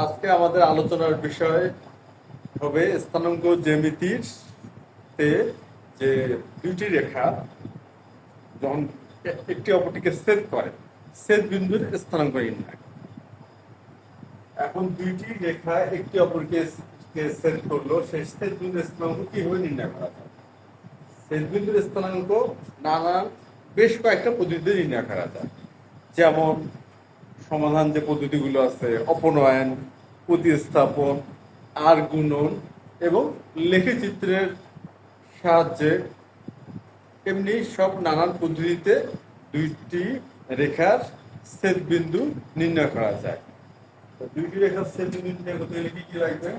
আজকে আমাদের আলোচনার বিষয় হবে স্থানাঙ্ক জ্যামিতির তে যে দুইটি রেখা যখন একটি অপরটিকে ছেদ করে, ছেদ বিন্দুর স্থানাঙ্ক নির্ণয়। এখন দুইটি রেখা একটি অপরকে ছেদ করলো, সেই ছেদ বিন্দুর স্থানাঙ্ক কিভাবে নির্ণয় করা যায়? ছেদ বিন্দুর স্থানাঙ্ক নানান বেশ কয়েকটা পদ্ধতিতে নির্ণয় করা যায়। যেমন সমাধান যে পদ্ধতিগুলো আছে, অপনয়ন, প্রতিস্থাপন, আর গুণন এবং লেখচিত্রের সাহায্যে, এমনি সব নানান পদ্ধতিতে দুইটি রেখার ছেদ বিন্দু নির্ণয় করা যায়। তো দুইটি রেখার ছেদ বিন্দু নির্ণয় করতে গেলে কি কি লাগবে?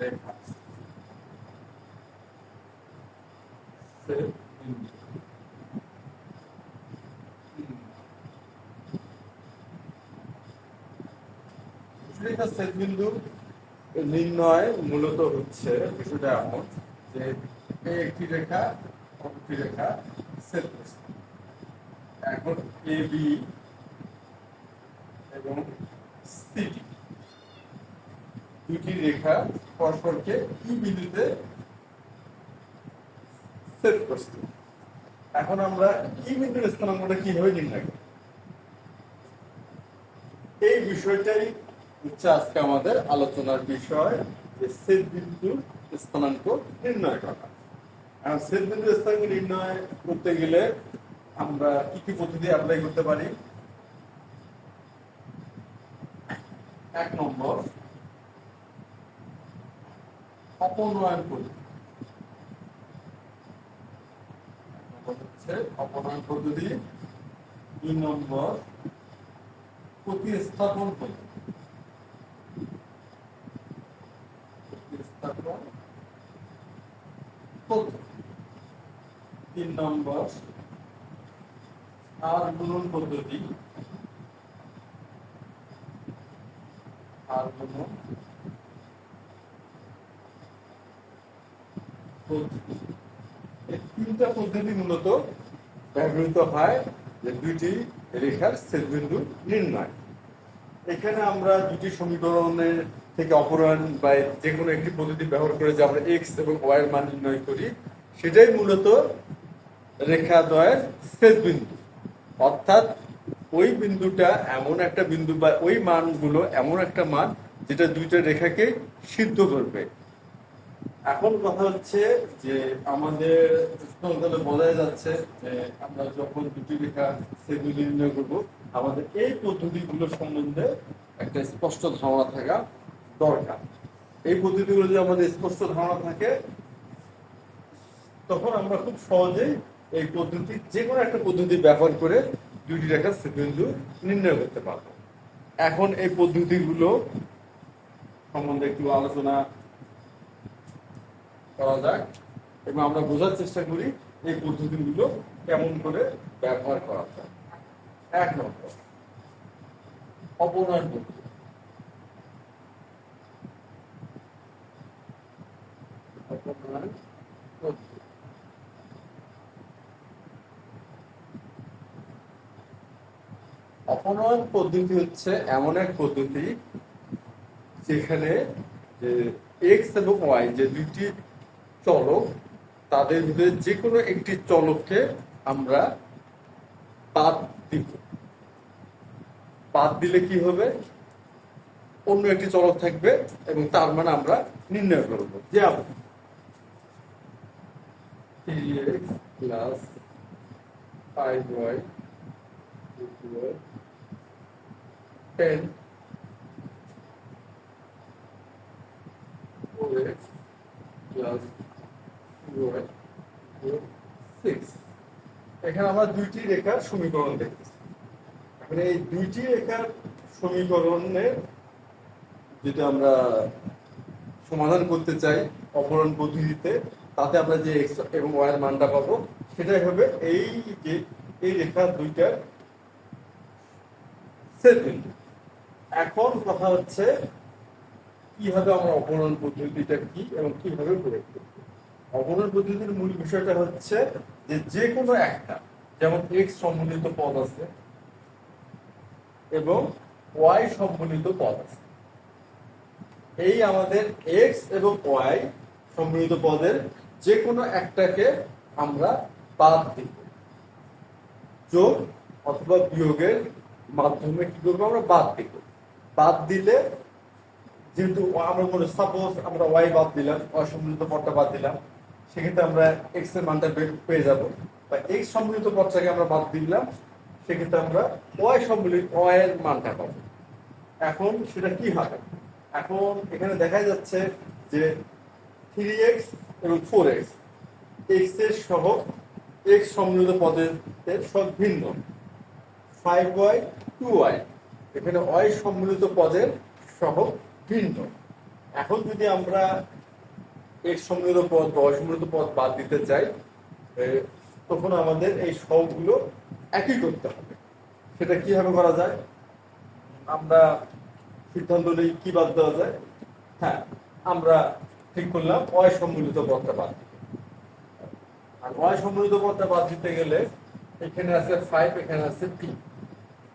রেখা ছেদ বিন্দু রেখার ছেদ বিন্দু নির্ণয় মূলত হচ্ছে বিষয়টা এমন যে একটি রেখা অপরটি রেখা ছেদ করছে। এখন এ বি এবং সি দুটি রেখা পরস্পরকে কি বিন্দুতে ছেদ করছে। এখন আমরা কি বিন্দুর স্থানাঙ্কটা কিভাবে নির্ণয় করি, এই বিষয়টাই হচ্ছে আজকে আমাদের আলোচনার বিষয়, যে ছেদ বিন্দুর স্থানাঙ্ক নির্ণয় করা। আর ছেদ বিন্দুর স্থানাঙ্ক নির্ণয় করতে গেলে আমরা কি কি পদ্ধতি অ্যাপ্লাই করতে পারি? এক নম্বর, অপনয়ন পদ্ধতি। হচ্ছে অপনয়ন পদ্ধতি। 2 নম্বর, প্রতিস্থাপন পদ্ধতি। প্রতিস্থাপন পদ্ধতি। 3 নম্বর, আর গুণন পদ্ধতি। আর গুণন পদ্ধতি। এই তিনটা পদ্ধতি মূলত ব্যবহৃত হয় যে দুইটি রেখার ছেদবিন্দু নির্ণয়। এখানে আমরা দুটি সমীকরণের থেকে অপনয়ন বা যে কোনো একটি পদ্ধতি ব্যবহার করে যে আমরা এক্স এবং ওয়াই এর মান নির্ণয় করি, সেটাই মূলত রেখা দ্বয়ের ছেদবিন্দু। অর্থাৎ ওই বিন্দুটা এমন একটা বিন্দু বা ওই মানগুলো এমন একটা মান যেটা দুইটা রেখাকে সিদ্ধ করবে। এখন কথা হচ্ছে যে আমাদের বোঝা যাচ্ছে যে আমরা যখন দুটি রেখা সেগুলি নির্ণয় করবো, আমাদের এই পদ্ধতিগুলো সম্বন্ধে একটা স্পষ্ট ধারণা থাকা দরকার। এই পদ্ধতিগুলো যদি আমাদের স্পষ্ট ধারণা থাকে, তখন আমরা খুব সহজেই এই পদ্ধতি যে কোনো একটা পদ্ধতি ব্যবহার করে দুইটি রেখার ছেদবিন্দু নির্ণয় করতে পারবো। এখন এই পদ্ধতিগুলো সম্বন্ধে একটু আলোচনা করা যাক এবং আমরা বোঝার চেষ্টা করি এই পদ্ধতিগুলো কেমন করে ব্যবহার করা যায়। 1 নম্বর, অপনয়ন পদ্ধতি। অপনয়ন পদ্ধতি। অপনয়ন পদ্ধতি হচ্ছে এমন এক পদ্ধতি যেখানে যে এক্স এবং ওয়াই যে দুইটি চলক, তাদের ভিতরে যে কোনো একটি চলককে আমরা বাদ দিব। বাদ দিলে কি হবে? অন্য একটি চলক থাকবে এবং তার মানে আমরা নির্ণয় করব। যেমন 3x plus 5y 10 4x plus 2y 6। এখানে আমরা দুইটি রেখার সমীকরণ দেখতেছি। এখন এই দুইটি রেখার সমীকরণের যেটা আমরা সমাধান করতে চাই অপনয়ন পদ্ধতিতে, তাতে আমরা যে এক্স এবং ওয়াই এর মানটা পাবো, সেটাই হবে এই যে এই রেখা দুইটার ছেদবিন্দু। এখন কথা হচ্ছে কিভাবে আমরা অপনয়ন পদ্ধতিটা কি এবং কিভাবে প্রয়োগ করব। অবনন পদ্ধতির মূল বিষয়টা হচ্ছে যে যে কোনো একটা, যেমন এক্স সম্বন্ধিত পদ আছে এবং ওয়াই সম্বন্ধিত পদ আছে, এই আমাদের এক্স এবং ওয়াই সম্মিলিত পদের যে কোনো একটাকে আমরা বাদ দিব, যোগ অথবা বিয়োগের মাধ্যমে কি করবো আমরা বাদ দিব। বাদ দিলে যেহেতু আমরা মনে সাপোজ আমরা ওয়াই বাদ দিলাম, ওয়াই সম্মিলিত পদটা বাদ দিলাম, সেক্ষেত্রে আমরা এক্স এর মানটা পেয়ে যাব, বা এক্স সম্মিলিত পদটাকে আমরা বাদ দিলাম, সেক্ষেত্রে আমরা ওয়াই সম্মিলিত ওয়াই এর মানটা পাবো। এখন সেটা কি হবে? এখন এখানে দেখা যাচ্ছে যে 3x এবং 4x, এক্স এর সহগ এক্স সম্মিলিত পদের সব ভিন্ন, 5y 2y, এখানে y সম্মিলিত পদের সহগ ভিন্ন। এখন যদি আমরা এক্স সম্মিলিত পদ বা y সম্মিলিত পদ বাদ দিতে চাই, তখন আমাদের এই সহগগুলো একই করতে হবে। সেটা কিভাবে করা যায়? আমরা সিদ্ধান্ত নেই কি বাদ দেওয়া যায়। হ্যাঁ, আমরা ঠিক করলাম ওয়াই সম্মিলিত পদটা বাদ দিতে। আর ওয়াই সম্মিলিত পদটা বাদ দিতে গেলে এখানে আছে 5, এখানে আছে 3।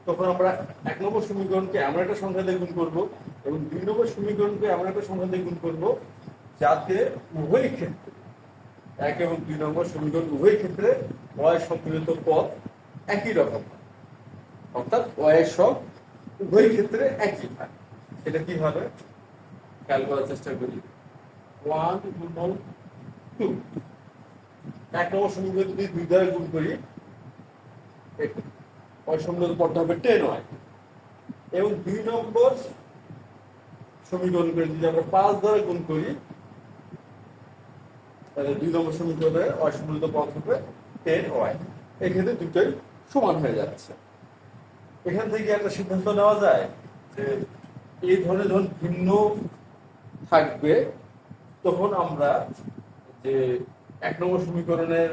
তখন আমরা 1 নম্বর সমীকরণকে এমন একটা সংখ্যা দিয়ে গুণ করবো এবং 2 নম্বর সমীকরণকে এমন একটা সংখ্যা দিয়ে গুণ করবো যাতে উভয় ক্ষেত্রে 1 এবং 2 নম্বর সমীকরণ উভয় ক্ষেত্রে ওয়াই সম্মিলিত পদ একই রকম, অর্থাৎ ওয়াই এর সব উভয় ক্ষেত্রে একই হয়। এটা কি হবে খেয়াল করার চেষ্টা করি। 1 গুণন 2, 1 নম্বর সমীকরণ যদি 2 দ্বারা গুণ করি, ওয়াই সম্মিলিত পদটা হবে 10y, এবং 2 নম্বর সমীকরণকে যদি আমরা 5 দ্বারা গুণ করি, তাহলে 2 নম্বর সমীকরণে ওয়াই সম্মিলিত পদ হবে 10y। এক্ষেত্রে দুটোই সমান হয়ে যাচ্ছে। এখান থেকে একটা সিদ্ধান্ত নেওয়া যায় যে এই ধরনের যখন ভিন্ন থাকবে, তখন আমরা যে 1 নম্বর সমীকরণের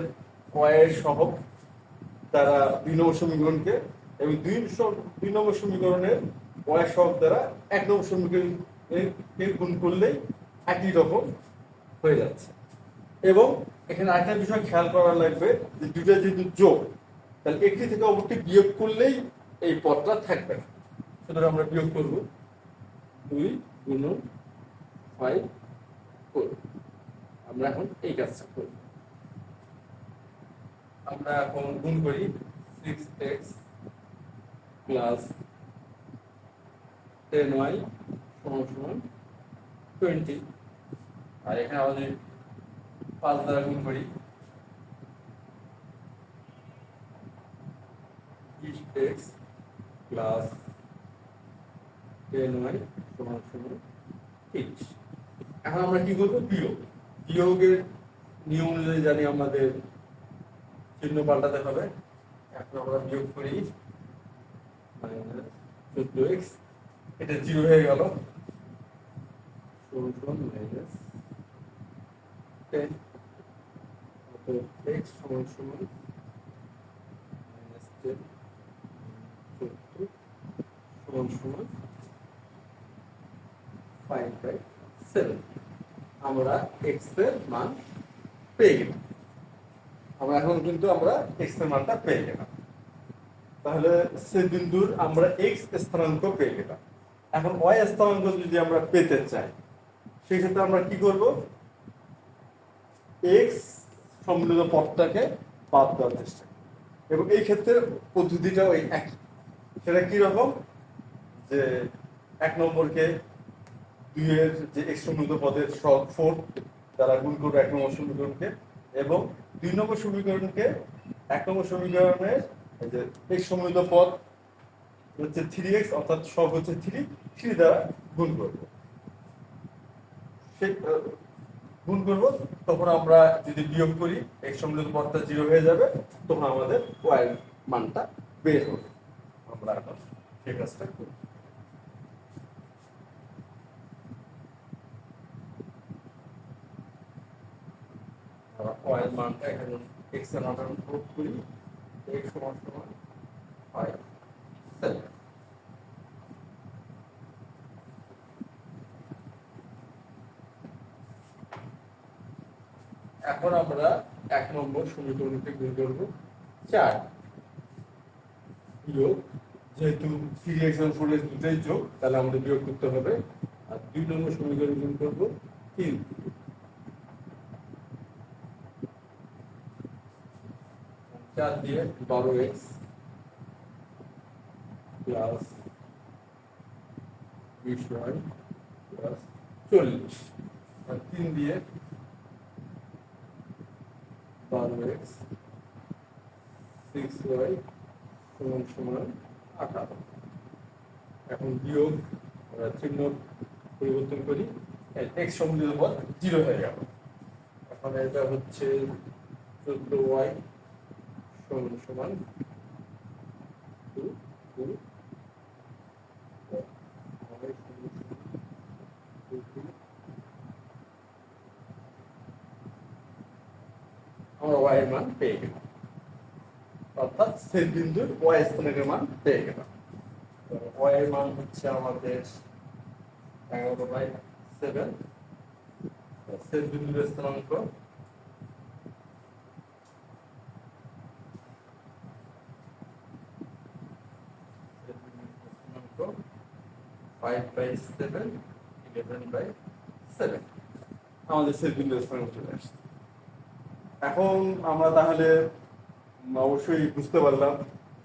ওয়াই এর সহগ দ্বারা 2 নম্বর সমীকরণকে এবং 2 নম্বর সমীকরণের ওয়াই সহগ দ্বারা 1 নম্বর সমীকরণকে গুণ করলেই একই রকম হয়ে যাচ্ছে। এবং এখানে আরেকটা বিষয় খেয়াল করা লাগবে যে দুটো যেহেতু যোগ, তাহলে একটি থেকে অপরটি বিয়োগ করলেই এই পদটা থাকবে না। সুতরাং আমরা বিয়োগ করব 2 গুণন 5 4। আমরা এখন এই কাজটা করব। আমরা এখন গুণ করি 6x প্লাস 10y সমান 20, আর এখানে আমাদের 5 দ্বারা গুণ করি 20x প্লাস 10y সমান 30। এখন আমরা কি করবো? বিয়োগের নিয়ম অনুযায়ী জানি আমাদের চিহ্ন পাল্টাতে হবে। এখন আমরা বিয়োগ করি 14x, এটা 0 হয়ে গেল, মাইনাস 10, x সমান মাইনাস 10 সমান 5/7। আমরা x এর মান পেয়ে গেলাম। আমরা x এর মানটা পেয়ে গেলাম। তাহলে সে বিন্দুর আমরা x স্থানাঙ্ক পেয়ে গেলাম। এখন y স্থানাঙ্ক যদি আমরা পেতে চাই, সেক্ষেত্রে আমরা কি করব? x সম্মিলিত পদটাকে বাদ দেওয়ার চেষ্টা করব, এবং এই ক্ষেত্রে পদ্ধতিটাও এই একই। সেটা কি রকম? যে 1 নম্বরকে 2 এর যে x সম্মিলিত পদের সহগ 4 দ্বারা গুণ করবো 1 নম্বর সমীকরণকে, এবং 2 নম্বর সমীকরণকে 1 নম্বর সমীকরণের যে x সম্মিলিত পদ হচ্ছে 3x, অর্থাৎ সহগ হচ্ছে 3 দ্বারা গুণ করব। গুণ করব, তখন আমরা যদি বিয়োগ করি x সম্মিলিত পদটা 0 হয়ে যাবে, তখন আমাদের y এর মানটা বের হবে। আমরা এখন সেই কাজটা করি। y এর মানটা এখানে x এর মানটা পুট করি, x সমান 5/7। এখন এখন আমরা 1 নম্বর সমীকরণকে গুণ করব 4 বিয়োগ, যেহেতু 3x এবং 4x দুটোই যোগ, তাহলে আমাদের বিয়োগ করতে হবে। আর 2 নম্বর সমীকরণ গুণ করব 3, 4 দিয়ে 12x প্লাস 20y প্লাস 40, আর 3 দিয়ে 12x 6y সমান সমান 18। এখন বিয়োগ, আমরা চিহ্ন পরিবর্তন করি, x সমতুল্য পদ 0 হয়ে গেল। এখন এটা হচ্ছে 14y সমান সমান 2, 2, আমরা y এর মান পেয়ে গেলাম, অর্থাৎ ছেদ বিন্দুর y স্থানাঙ্কের মান পেয়ে গেলাম। y এর মান হচ্ছে আমাদের 11/7, ছেদ বিন্দুর স্থানাঙ্ক 5/7, 11/7, আমাদের ছেদ বিন্দুর স্থানাঙ্ক চলে আসছে। এখন আমরা তাহলে অবশ্যই বুঝতে পারলাম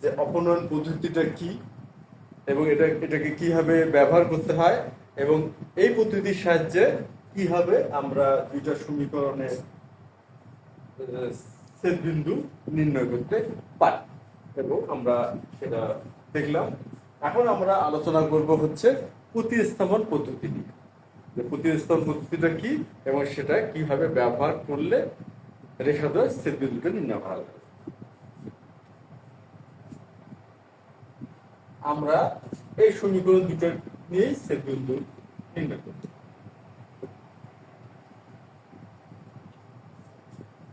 যে অপনয়ন পদ্ধতিটা কি এবং এটাকে কিভাবে ব্যবহার করতে হয়, এবং এই পদ্ধতির সাহায্যে কিভাবে আমরা দুইটা সমীকরণের ছেদবিন্দু নির্ণয় করতে পারি, এবং আমরা সেটা দেখলাম। এখন আমরা আলোচনা করব হচ্ছে প্রতিস্থাপন পদ্ধতি নিয়ে, যে প্রতিস্থাপন পদ্ধতিটা কি এবং সেটা কিভাবে ব্যবহার করলে রেখাদ্বয় ছেদবিন্দুকে নির্ণয় করা যাবে। আমরা এই সমীকরণ দুটো নিয়েই ছেদবিন্দু নির্ণয় করব।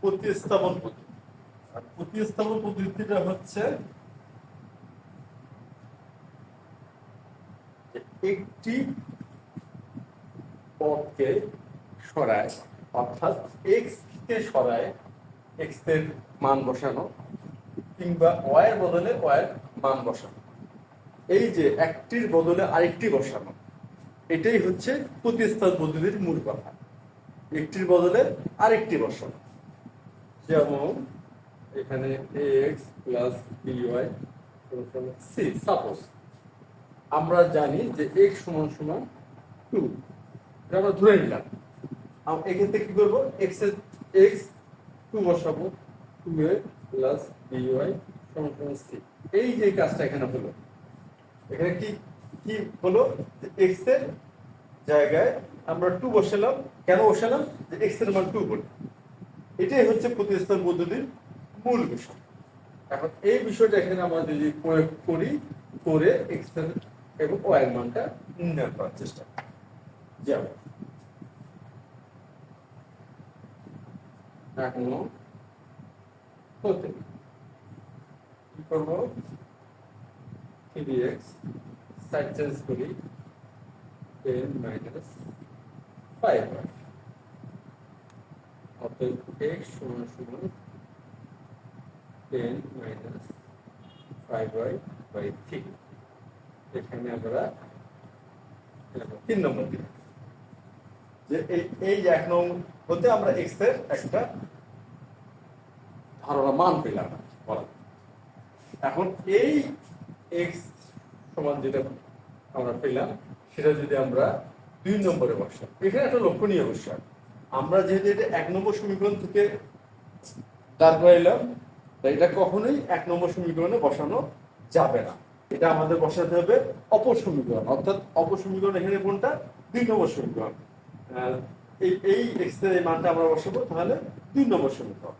প্রতিস্থাপন পদ্ধতি, আর প্রতিস্থাপন পদ্ধতিটা হচ্ছে একটি পদকে সরায়, অর্থাৎ x কে সরায় x এর মান বসানো, কিংবা y এর বদলে y এর মান বসানো, এই যে একটির বদলে আরেকটি বসানো, এটাই হচ্ছে প্রতিস্থাপন পদ্ধতির মূল কথা। একটির বদলে আরেকটি বসানো, যেমন এখানে ax প্লাস by সমান c। সাপোজ আমরা জানি যে x সমান সমান 2, এটা আমরা ধরে নিলাম। এক্ষেত্রে কি করবো, x 2 বসাবো, 2a প্লাস by সমান সমান c। এই যে কাজটা এখানে হলো, এখানে কি কি হলো, x এর জায়গায় আমরা 2 বসালাম। কেন বসালাম, যে x এর মান 2 বলি। এটাই হচ্ছে প্রতিস্থাপন পদ্ধতির মূল বিষয়। এখন এই বিষয়টা এখানে আমরা যদি প্রয়োগ করি, করে x এর এবং y এর মানটা নির্ণয় করার চেষ্টা করি। যেমন এখনো হতে কি করবো, 3x সাইড চেঞ্জ করি 10 মাইনাস 5y, অতএব x সমান সমান 10 মাইনাস 5y বাই 3। এখানে আমরা 3 নম্বর দিলাম, যে এই 1 নং হতে আমরা x এর একটা ধারণা মান পেলাম। এখন এই x সমান যেটা আমরা পেলাম, সেটা যদি আমরা 2 নম্বরে বসাই, এখানে একটা লক্ষণীয় বিষয়, আমরা যেহেতু এটা 1 নম্বর সমীকরণ থেকে দাঁড় করাইলাম, তাই এটা কখনোই 1 নম্বর সমীকরণে বসানো যাবে না। এটা আমাদের বসাতে হবে অপর সমীকরণ, অর্থাৎ অপর সমীকরণ এখানে কোনটা, 2 নম্বর সমীকরণ। এই x এর এই মানটা আমরা বসাবো, তাহলে 2 নম্বর সমীকরণ।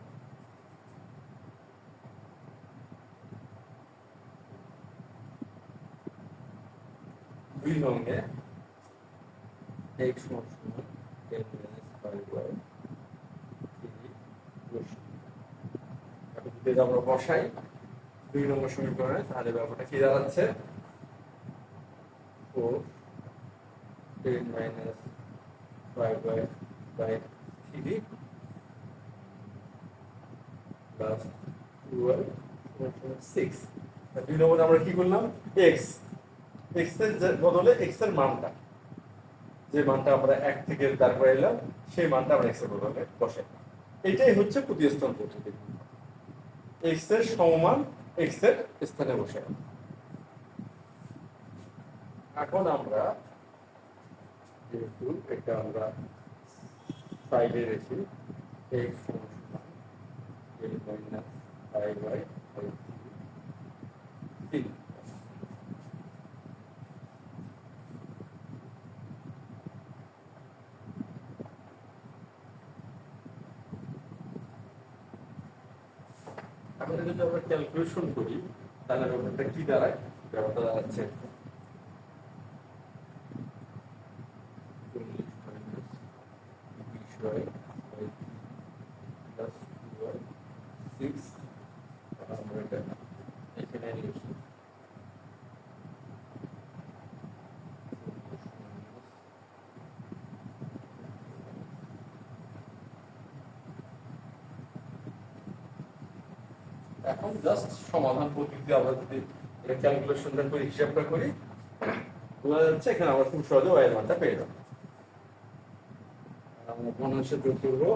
দুই নঙ্গে x সমান সমান 10 মাইনাস 5y 3 এখন যদি আমরা বসাই 2 নম্বর সমীকরণে, তাহলে ব্যাপারটা কি দাঁড়াচ্ছে, 4 10 minus 5y by 3 plus 2y সমান 6। 2 নম্বরে আমরা কি করলাম, x x এর বদলে x এর মানটা, যে মানটা আমরা 1 থেকে দাঁড় করাইলাম সেই মানটা আমরা x এর বদলে বসাই। এটাই হচ্ছে প্রতিস্থাপন পদ্ধতি, x এর সমমান x এর স্থানে বসাই। এখন আমরা যেহেতু এটা আমরা সাইডে রেখে x সমান l মাইনাস 5/3। এখন যদি আমরা ক্যালকুলেশন করি তাহলে ব্যাপারটা কি দাঁড়ায়, ব্যাপারটা দাঁড়াচ্ছে 6। আমরা এটা এখানে নিয়ে আসি। এখন জাস্ট সমাধান পদ্ধতি আমরা যদি এটা ক্যালকুলেশনটা করি, হিসাবটা করি, বোঝা যাচ্ছে এখানে আমরা খুব সহজে ওয়াই এর মানটা পেয়ে যাবো। আমরা ভগ্নাংশে যোগ করবো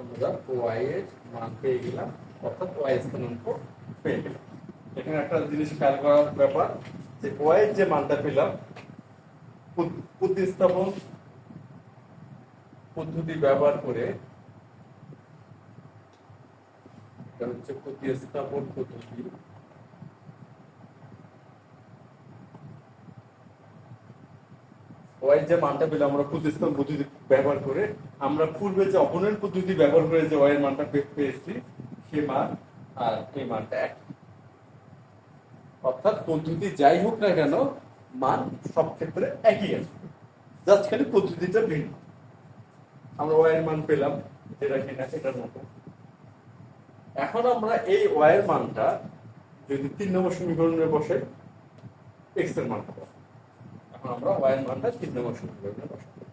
আমরা ওয়াই এর মান পেয়ে গেলাম, অর্থাৎ ওয়াই স্থানাঙ্ক পেয়ে গেলাম। এখানে একটা জিনিস খেয়াল করার ব্যাপার যে ওয়াই এর যে মানটা পেলাম প্রতিস্থাপন পদ্ধতি ব্যবহার করে, এটা হচ্ছে প্রতিস্থাপন পদ্ধতি ওয়াই যে মানটা পেলাম আমরা প্রতিস্থাপন পদ্ধতি ব্যবহার করে, আমরা পূর্বে যে অপোনেন্ট পদ্ধতি ব্যবহার করে যে ওয়াই এর মানটা পেয়েছি সেই মান আর এই মানটা এক, অর্থাৎ পদ্ধতি যাই হোক না কেন মান সব ক্ষেত্রে একই আসবে, জাস্ট খালি পদ্ধতিটা ভিন্ন। আমরা ওয়াই এর মান পেলাম যেটা কিনা এটার মতো। এখন আমরা এই ওয়াই এর মানটা যদি 3 নম্বর সমীকরণে বসাই x এর মান পাবো। এখন আমরা y এর মানটা 3 নম্বর সমীকরণে বসাবো।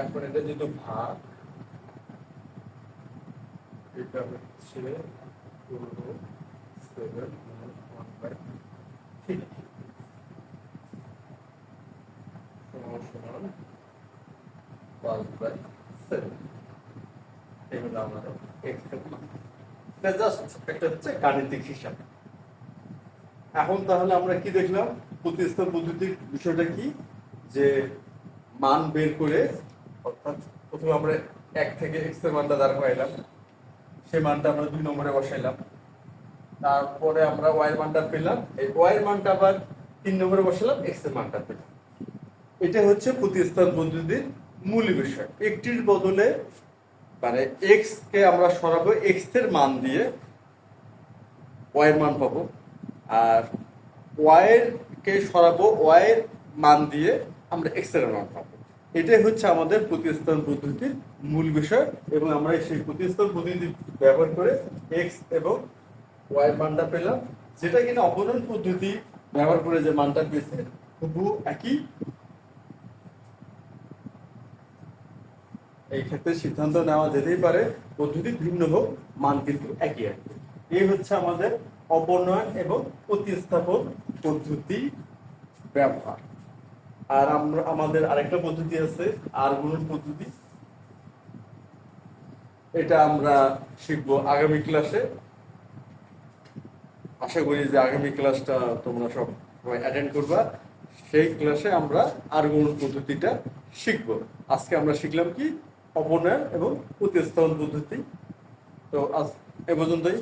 এখন এটা যেহেতু ভাগ, এটা হচ্ছে 7/3 সমান 5/7। এগুলো আমাদের x এর মান। এটা জাস্ট একটা হচ্ছে গাণিতিক হিসাব। এখন তাহলে আমরা কি দেখলাম, প্রতিস্থাপন পদ্ধতির বিষয়টা কি, যে মান বের করে, অর্থাৎ প্রথমে আমরা 1 থেকে x এর মানটা দাঁড় করাইলাম, সেই মানটা আমরা 2 নম্বরে বসাইলাম, তারপরে আমরা y এর মানটা পেলাম, এই y এর মানটা আবার 3 নম্বরে বসালাম, x এর মানটা পেলাম। এটা হচ্ছে প্রতিস্থাপন পদ্ধতির মূল বিষয়। একটির বদলে মানে x কে আমরা সরাবো, x এর মান দিয়ে y এর মান পাবো, আর y এর কে সরাবো ওয়াই এর মান দিয়ে আমরা এক্স এর মান পাবো। এটাই হচ্ছে আমাদের প্রতিস্থাপন পদ্ধতির মূল বিষয়, এবং আমরা সেই প্রতিস্থাপন পদ্ধতি ব্যবহার করে এক্স এবং ওয়াই এর মানটা পেলাম, যেটা কিনা অপনয়ন পদ্ধতি ব্যবহার করে যে মানটা পেয়েছে হুবহু একই। এই ক্ষেত্রে সিদ্ধান্ত নেওয়া যেতেই পারে পদ্ধতি ভিন্ন হোক, মান কিন্তু একই আসবে। এই হচ্ছে আমাদের অপনয়ন এবং প্রতিস্থাপন পদ্ধতি ব্যবহার। আর আমরা আমাদের আরেকটা পদ্ধতি আছে আর গুণন পদ্ধতি, এটা আমরা শিখবো আগামী ক্লাসে। আশা করি যে আগামী ক্লাসটা তোমরা সবাই অ্যাটেন্ড করবা। সেই ক্লাসে আমরা আর গুণন পদ্ধতিটা শিখবো। আজকে আমরা শিখলাম কি অপনয়ন এবং প্রতিস্থাপন পদ্ধতি। তো আজ এ পর্যন্তই।